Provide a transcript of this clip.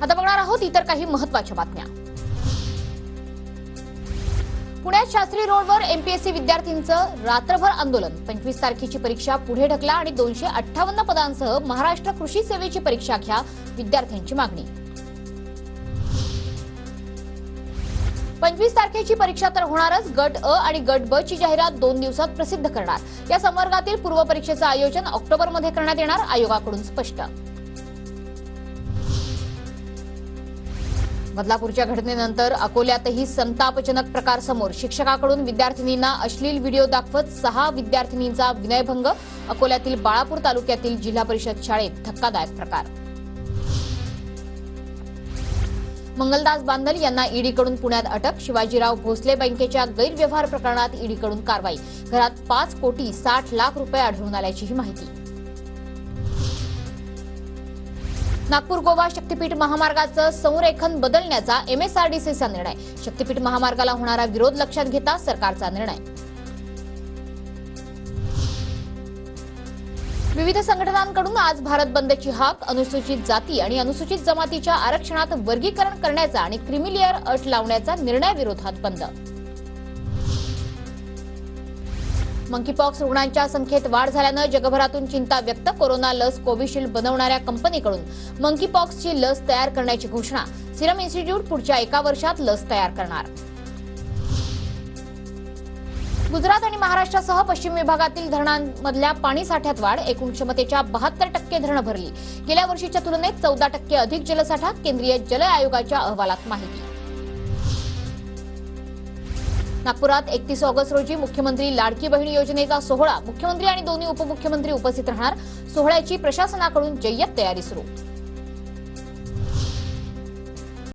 आता बघणार आहोत इतर काही महत्त्वाच्या बातम्या। पुण्यात शास्त्री रोडवर एमपीएससी विद्यार्थ्यांचं रात्रभर आंदोलन। 25 तारखेची परीक्षा पुढे ढकला आणि 258 पदांसह महाराष्ट्र कृषी सेवेची परीक्षा घ्या, विद्यार्थ्यांची मागणी। 25 तारखेची परीक्षा तर होणारच, गट अ आणि गट ब ची जाहिरात 2 दिवसात प्रसिद्ध करणार। या संवर्गातील पूर्व परीक्षेचं आयोजन ऑक्टोबरमध्ये करण्यात येणार, आयोगाकडून स्पष्ट। बदलापूरच्या घटनेनंतर अकोल्यातही संतापजनक प्रकार समोर। शिक्षकाकडून विद्यार्थिनींना अश्लील व्हिडिओ दाखवत 6 विद्यार्थिनींचा विनयभंग। अकोल्यातील बाळापूर तालुक्यातील जिल्हा परिषद शाळेत धक्कादायक प्रकार। मंगलदास बांधल यांना ईडीकडून पुण्यात अटक। शिवाजीराव भोसले बँकेच्या गैरव्यवहार प्रकरणात ईडीकडून कारवाई। घरात 5 कोटी 60 लाख रुपये आढळून आल्याचीही माहिती। नागपूर गोवा शक्तीपीठ महामार्गाचं संरेखन बदलण्याचा एमएसआरडीसीचा निर्णय। शक्तीपीठ महामार्गाला होणारा विरोध लक्षात घेता सरकारचा निर्णय। विविध संघटनांकडून आज भारत बंदची हाक। अनुसूचित जाती आणि अनुसूचित जमातीच्या आरक्षणात वर्गीकरण करण्याचा आणि क्रिमिलेअर अट लावण्याचा निर्णयाविरोधात बंद। मंकीपॉक्स रुग्णांच्या संख्येत वाढ झाल्यानं जगभरातून चिंता व्यक्त। कोरोना लस कोविशिल्ड बनवणाऱ्या कंपनीकडून मंकीपॉक्सची लस तयार करण्याची घोषणा। सिरम इन्स्टिट्यूट पुढच्या 1 वर्षात लस तयार करणार। गुजरात आणि महाराष्ट्रासह पश्चिम विभागातील धरणांमधल्या पाणी साठ्यात वाढ। एकूण क्षमतेच्या 72% धरणं भरली। गेल्या वर्षीच्या तुलनेत 14% अधिक जलसाठा। केंद्रीय जल आयोगाच्या अहवालात माहिती। नागपुरात 31 ऑगस्ट रोजी मुख्यमंत्री लाडकी बहीण योजनेचा सोहळा। मुख्यमंत्री आणि दोन्ही उपमुख्यमंत्री उपस्थित राहणार। सोहळ्याची प्रशासनाकडून जय्यत तयारी सुरू।